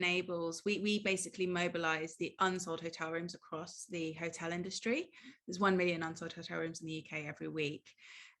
enables, we basically mobilize the unsold hotel rooms across the hotel industry. There's 1 million unsold hotel rooms in the UK every week.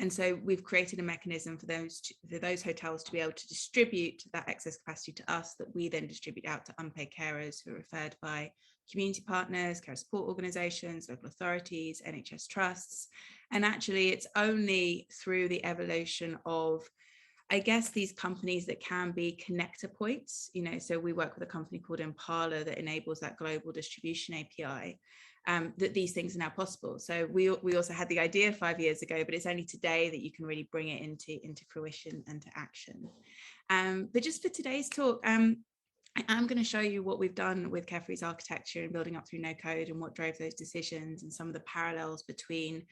And so we've created a mechanism for those hotels to be able to distribute that excess capacity to us, that we then distribute out to unpaid carers who are referred by community partners, care support organisations, local authorities, NHS trusts. And actually, it's only through the evolution of, I guess, these companies that can be connector points, you know, so we work with a company called Impala that enables that global distribution API, that these things are now possible. So we also had the idea 5 years ago, but it's only today that you can really bring it into fruition and to action. But just for today's talk, I'm going to show you what we've done with Carefree's architecture and building up through no code and what drove those decisions and some of the parallels between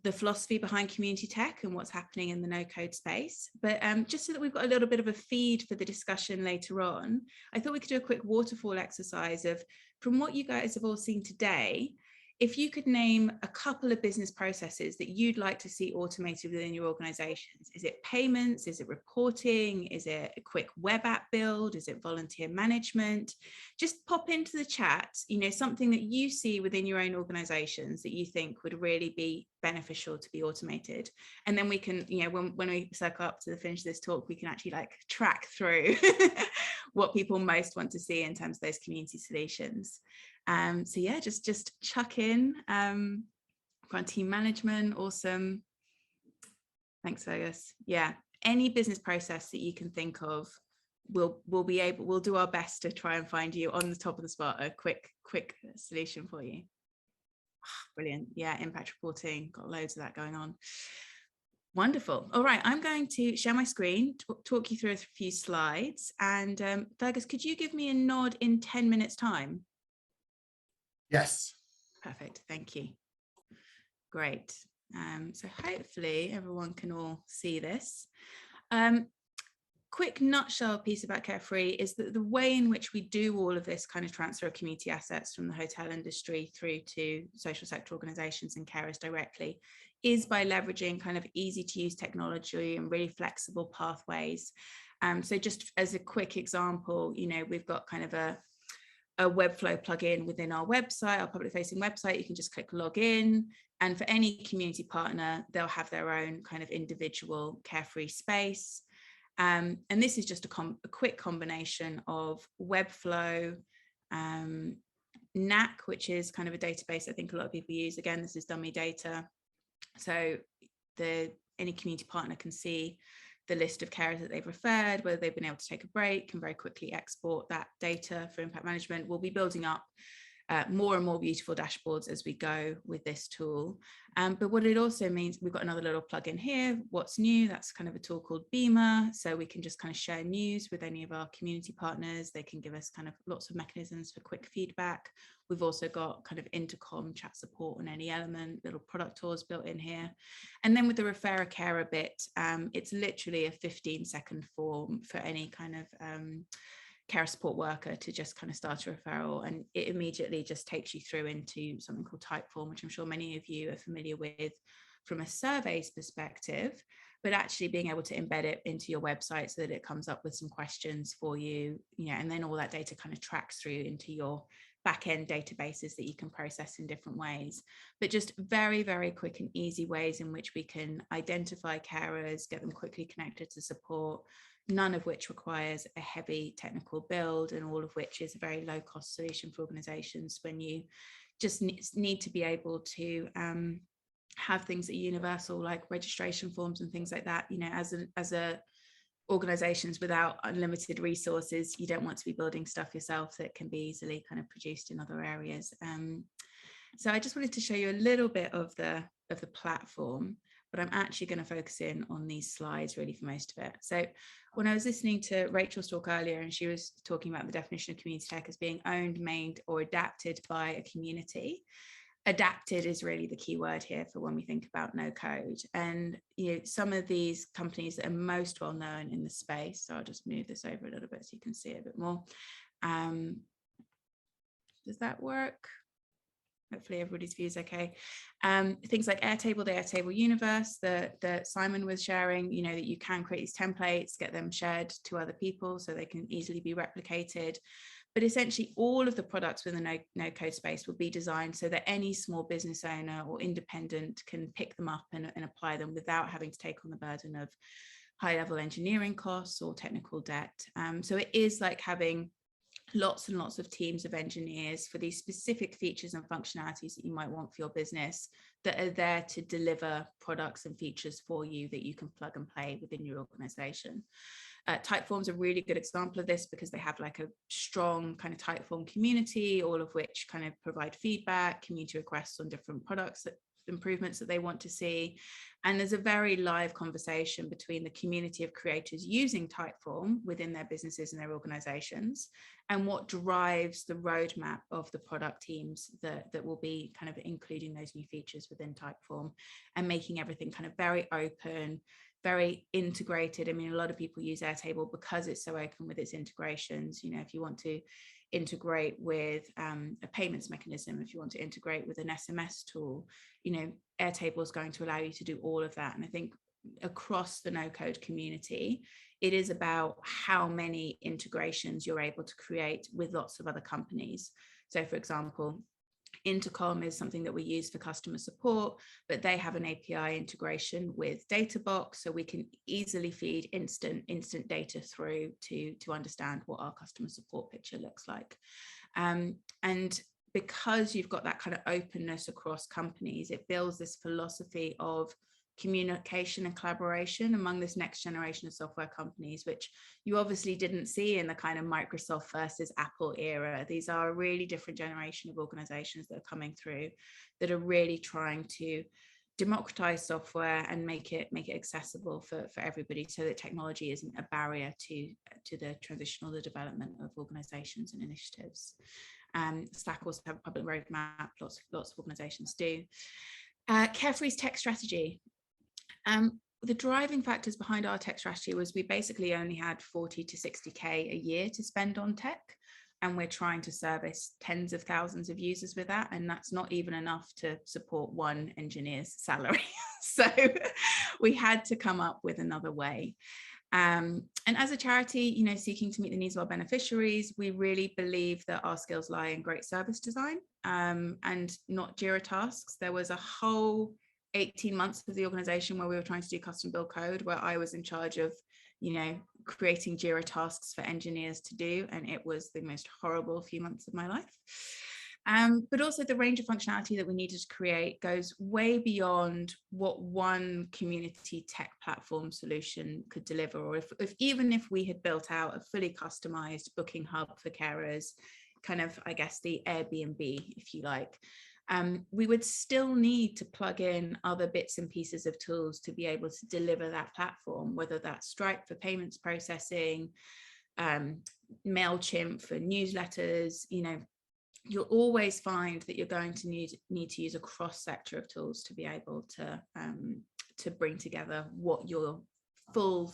the philosophy behind community tech and what's happening in the no code space. But just so that we've got a little bit of a feed for the discussion later on, I thought we could do a quick waterfall exercise of, from what you guys have all seen today, if you could name a couple of business processes that you'd like to see automated within your organizations. Is it payments? Is it reporting? Is it a quick web app build? Is it volunteer management? Just pop into the chat, you know, something that you see within your own organizations that you think would really be beneficial to be automated. And then we can, you know, when we circle up to the finish of this talk, we can actually like track through what people most want to see in terms of those community solutions. So yeah, just chuck in. Got team management, awesome. Thanks, Fergus. Yeah, any business process that you can think of, we'll do our best to try and find you on the top of the spot a quick solution for you. Brilliant. Yeah, impact reporting, got loads of that going on. Wonderful. All right, I'm going to share my screen, talk you through a few slides, and Fergus, could you give me a nod in 10 minutes time? Yes. Perfect. Thank you. Great. So hopefully everyone can all see this. Quick nutshell piece about Carefree is that the way in which we do all of this kind of transfer of community assets from the hotel industry through to social sector organizations and carers directly is by leveraging kind of easy to use technology and really flexible pathways. So just as a quick example, you know, we've got kind of a Webflow plugin within our website, our public facing website. You can just click login, and for any community partner, they'll have their own kind of individual Carefree space. And this is just a quick combination of Webflow, NAC, which is kind of a database I think a lot of people use. Again, this is dummy data. So any community partner can see the list of carers that they've referred, whether they've been able to take a break, can very quickly export that data for impact management. We'll be building up more and more beautiful dashboards as we go with this tool. But what it also means, we've got another little plugin here, What's New, that's kind of a tool called Beamer. So we can just kind of share news with any of our community partners. They can give us kind of lots of mechanisms for quick feedback. We've also got kind of intercom chat support on any element, little product tours built in here. And then with the refer a carer bit, it's literally a 15-second form for any kind of care support worker to just kind of start a referral, and it immediately just takes you through into something called Typeform, which I'm sure many of you are familiar with from a surveys perspective, but actually being able to embed it into your website so that it comes up with some questions for you, you know, and then all that data kind of tracks through into your back-end databases that you can process in different ways. But just very, very quick and easy ways in which we can identify carers, get them quickly connected to support, none of which requires a heavy technical build, and all of which is a very low cost solution for organizations when you just need to be able to have things that are universal, like registration forms and things like that. You know, as a organizations without unlimited resources, you don't want to be building stuff yourself that can be easily kind of produced in other areas. So I just wanted to show you a little bit of the platform, but I'm actually going to focus in on these slides really for most of it. So when I was listening to Rachel's talk earlier, and she was talking about the definition of community tech as being owned, made, or adapted by a community, adapted is really the key word here for when we think about no code. And you know, some of these companies that are most well known in the space, so I'll just move this over a little bit so you can see it a bit more. Does that work? hopefully everybody's view is okay. Things like Airtable, the Airtable universe that Simon was sharing, you know, that you can create these templates, get them shared to other people so they can easily be replicated. But essentially all of the products within the no code space will be designed so that any small business owner or independent can pick them up and apply them without having to take on the burden of high level engineering costs or technical debt. So it is like having lots and lots of teams of engineers for these specific features and functionalities that you might want for your business that are there to deliver products and features for you that you can plug and play within your organization. Typeform's a really good example of this because they have like a strong kind of Typeform community, all of which kind of provide feedback, community requests on different products, improvements that they want to see. And there's a very live conversation between the community of creators using Typeform within their businesses and their organizations, and what drives the roadmap of the product teams that will be kind of including those new features within Typeform and making everything kind of very open, very integrated. I mean, a lot of people use Airtable because it's so open with its integrations. You know, if you want to integrate with a payments mechanism, if you want to integrate with an SMS tool, you know, Airtable is going to allow you to do all of that. And I think across the no code community, it is about how many integrations you're able to create with lots of other companies. So for example, Intercom is something that we use for customer support, but they have an API integration with Databox, so we can easily feed instant data through to understand what our customer support picture looks like. And because you've got that kind of openness across companies, it builds this philosophy of communication and collaboration among this next generation of software companies, which you obviously didn't see in the kind of Microsoft versus Apple era. These are a really different generation of organizations that are coming through that are really trying to democratize software and make it accessible for everybody, so that technology isn't a barrier to the transition or the development of organizations and initiatives. Slack also have a public roadmap, lots of organizations do. Carefree's tech strategy. The driving factors behind our tech strategy was we basically only had 40 to 60K a year to spend on tech, and we're trying to service tens of thousands of users with that, and that's not even enough to support one engineer's salary. So we had to come up with another way. And as a charity, you know, seeking to meet the needs of our beneficiaries, we really believe that our skills lie in great service design and not Jira tasks. There was a whole 18 months of the organization where we were trying to do custom build code, where I was in charge of, you know, creating Jira tasks for engineers to do. And it was the most horrible few months of my life. But also the range of functionality that we needed to create goes way beyond what one community tech platform solution could deliver, or even if we had built out a fully customized booking hub for carers, kind of, I guess, the Airbnb, if you like, we would still need to plug in other bits and pieces of tools to be able to deliver that platform, whether that's Stripe for payments processing, MailChimp for newsletters. You know, you'll always find that you're going to need to use a cross sector of tools to be able to bring together what your full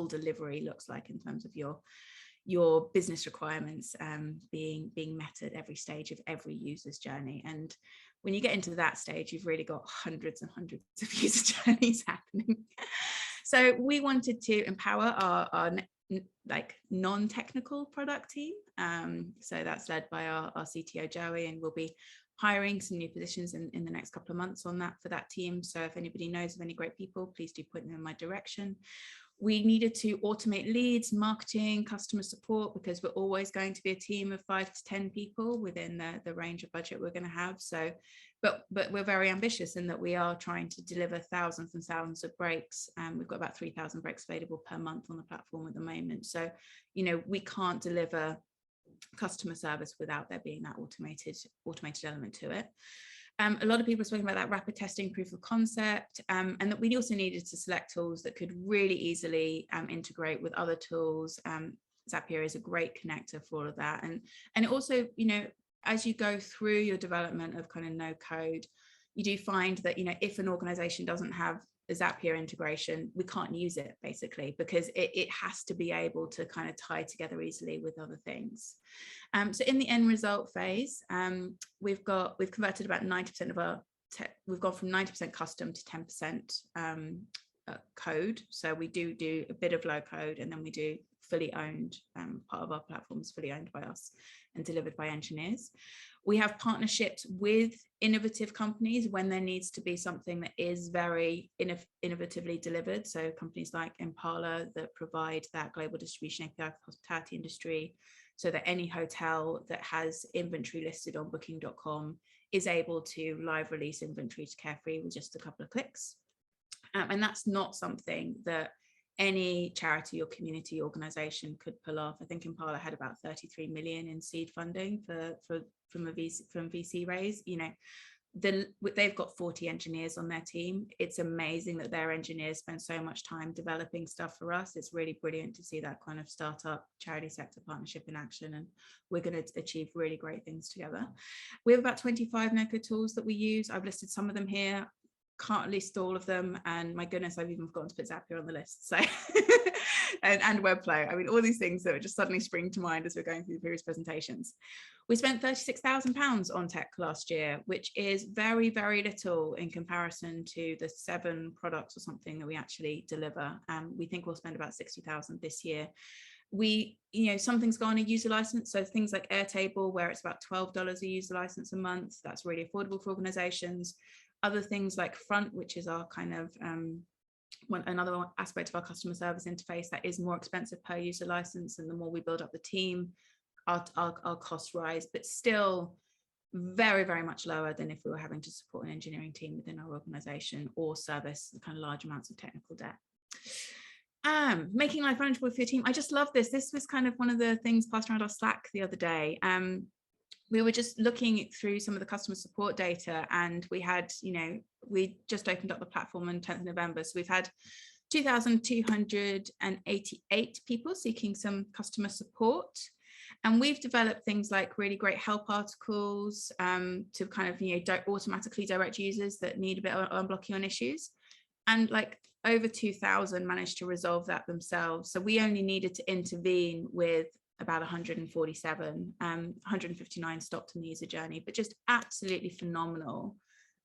delivery looks like in terms of your business requirements being met at every stage of every user's journey. And when you get into that stage, you've really got hundreds and hundreds of user journeys happening. So we wanted to empower our like non-technical product team. So that's led by our CTO Joey, and we'll be hiring some new positions in the next couple of months on that for that team. So if anybody knows of any great people, please do point them in my direction. We needed to automate leads, marketing, customer support, because we're always going to be a team of 5 to 10 people within the range of budget we're going to have. So, but we're very ambitious in that we are trying to deliver thousands and thousands of breaks. We've got about 3,000 breaks available per month on the platform at the moment. So, you know, we can't deliver customer service without there being that automated element to it. A lot of people are speaking about that rapid testing, proof of concept, and that we also needed to select tools that could really easily integrate with other tools. Zapier is a great connector for all of that. And it also, you know, as you go through your development of kind of no code, you do find that, you know, if an organization doesn't have Zapier integration, we can't use it basically because it has to be able to kind of tie together easily with other things. So in the end result phase, we've converted about 90% of our we've gone from 90% custom to 10% code. So we do a bit of low code, and then we do fully owned, part of our platform is fully owned by us and delivered by engineers. We have partnerships with innovative companies when there needs to be something that is very innovatively delivered. So companies like Impala that provide that global distribution API for the hospitality industry, so that any hotel that has inventory listed on booking.com is able to live release inventory to Carefree with just a couple of clicks. And that's not something that any charity or community organization could pull off. I think Impala had about 33 million in seed funding from VC raise. You know, they've got 40 engineers on their team. It's amazing that their engineers spend so much time developing stuff for us. It's really brilliant to see that kind of startup charity sector partnership in action, and we're going to achieve really great things together. We have about 25 no-code tools that we use. I've listed some of them here. Can't list all of them, and my goodness, I've even forgotten to put Zapier on the list. So and Webflow. I mean, all these things that are just suddenly spring to mind as we're going through the previous presentations. We spent £36,000 on tech last year, which is very, very little in comparison to the 7 products or something that we actually deliver. We think we'll spend about 60,000 this year. Some things go on a user license, so things like Airtable, where it's about $12 a user license a month, that's really affordable for organizations. Other things like Front, which is our kind of another aspect of our customer service interface, that is more expensive per user license, and the more we build up the team, our costs rise, but still very, very much lower than if we were having to support an engineering team within our organization or service kind of large amounts of technical debt. Making life manageable for your team. I just love this. This was kind of one of the things passed around our Slack the other day. We were just looking through some of the customer support data, and we had, we just opened up the platform on 10th of November. So we've had 2,288 people seeking some customer support. And we've developed things like really great help articles to kind of, automatically direct users that need a bit of unblocking on issues. And like over 2,000 managed to resolve that themselves. So we only needed to intervene with about 147, 159 stopped in the user journey, but just absolutely phenomenal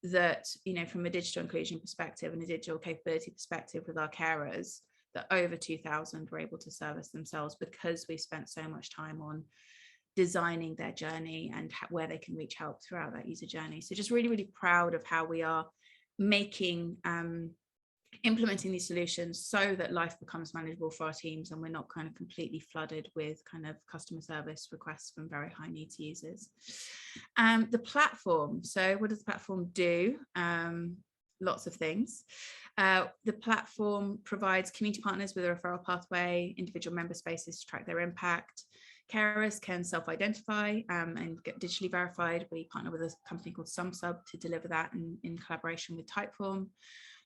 that, from a digital inclusion perspective and a digital capability perspective with our carers, that over 2,000 were able to service themselves because we spent so much time on designing their journey and where they can reach help throughout that user journey. So just really, really proud of how we are making implementing these solutions so that life becomes manageable for our teams, and we're not kind of completely flooded with kind of customer service requests from very high needs users. The platform. So what does the platform do? Lots of things. The platform provides community partners with a referral pathway, individual member spaces to track their impact. Carers can self-identify and get digitally verified. We partner with a company called SumSub to deliver that in collaboration with Typeform.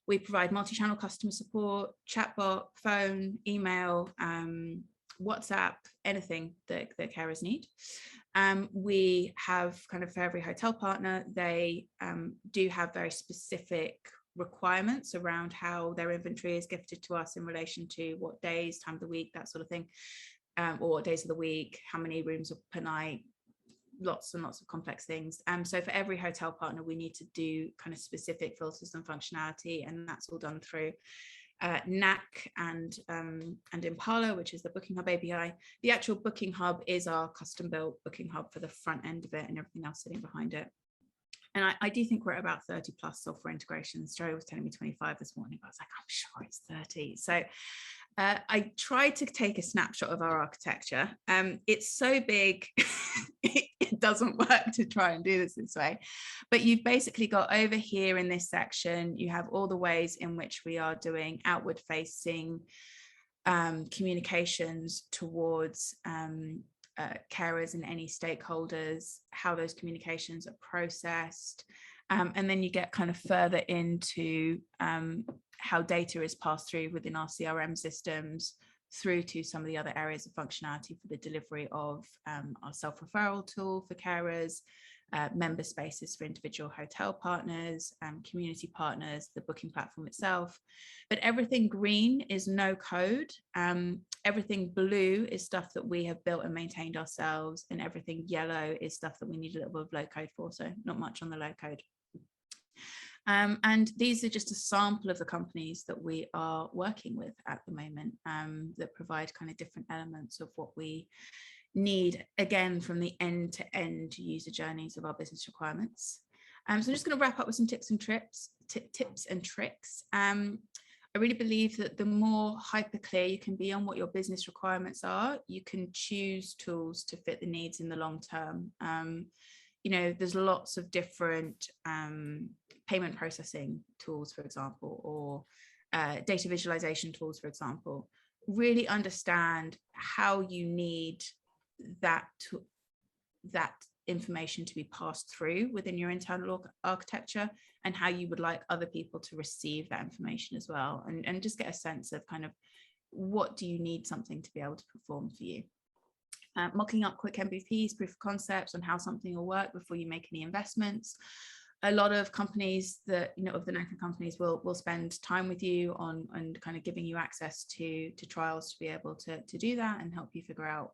We provide multi-channel customer support, chatbot, phone, email, WhatsApp, anything that carers need. We have kind of for every hotel partner, they do have very specific requirements around how their inventory is gifted to us in relation to what days, time of the week, that sort of thing, or days of the week, how many rooms per night, lots and lots of complex things. So for every hotel partner, we need to do kind of specific filters and functionality, and that's all done through NAC and Impala, which is the Booking Hub API. The actual Booking Hub is our custom built Booking Hub for the front end of it, and everything else sitting behind it. And I do think we're at about 30 plus software integrations. Joe was telling me 25 this morning, but I was like, I'm sure it's 30. So I tried to take a snapshot of our architecture. It's so big, it doesn't work to try and do this way. But you've basically got over here in this section, you have all the ways in which we are doing outward facing communications towards carers and any stakeholders, how those communications are processed. And then you get kind of further into how data is passed through within our CRM systems through to some of the other areas of functionality for the delivery of our self-referral tool for carers, member spaces for individual hotel partners, community partners, the booking platform itself. But everything green is no code. Everything blue is stuff that we have built and maintained ourselves, and everything yellow is stuff that we need a little bit of low code for, so not much on the low code. And these are just a sample of the companies that we are working with at the moment, that provide kind of different elements of what we need, again, from the end-to-end user journeys of our business requirements. So I'm just going to wrap up with some tips and tricks. I really believe that the more hyper clear you can be on what your business requirements are, you can choose tools to fit the needs in the long term. You know, there's lots of different payment processing tools, for example, or data visualization tools, for example. Really understand how you need that information to be passed through within your internal architecture, and how you would like other people to receive that information as well, and just get a sense of kind of what do you need something to be able to perform for you. Mocking up quick MVPs, proof of concepts on how something will work before you make any investments. A lot of companies that, you know, of the NACA companies will spend time with you on kind of giving you access to trials to be able to do that and help you figure out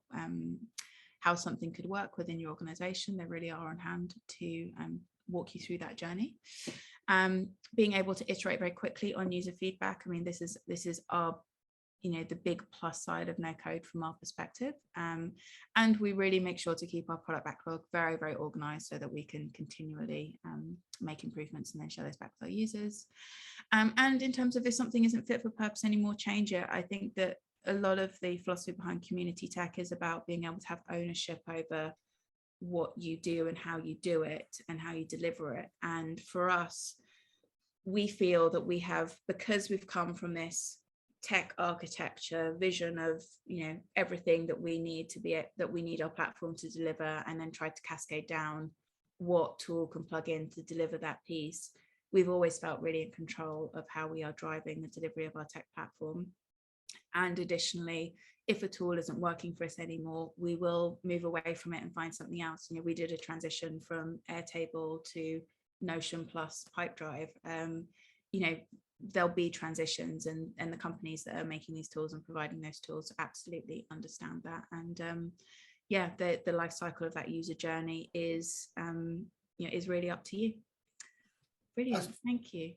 how something could work within your organization. They really are on hand to walk you through that journey. Being able to iterate very quickly on user feedback. I mean, this is our, you know, the big plus side of no code from our perspective. And we really make sure to keep our product backlog very, very organized so that we can continually make improvements and then share those back with our users. And in terms of if something isn't fit for purpose anymore, change it. I think that a lot of the philosophy behind community tech is about being able to have ownership over what you do and how you do it and how you deliver it. And for us, we feel that we have, because we've come from this tech architecture vision of, you know, everything that we need to be, that we need our platform to deliver, and then try to cascade down what tool can plug in to deliver that piece. We've always felt really in control of how we are driving the delivery of our tech platform. And additionally, if a tool isn't working for us anymore, we will move away from it and find something else. You know, we did a transition from Airtable to Notion plus Pipedrive. You know, there'll be transitions, and the companies that are making these tools and providing those tools absolutely understand that. And yeah, the life cycle of that user journey is, you know, is really up to you. Brilliant. Thank you.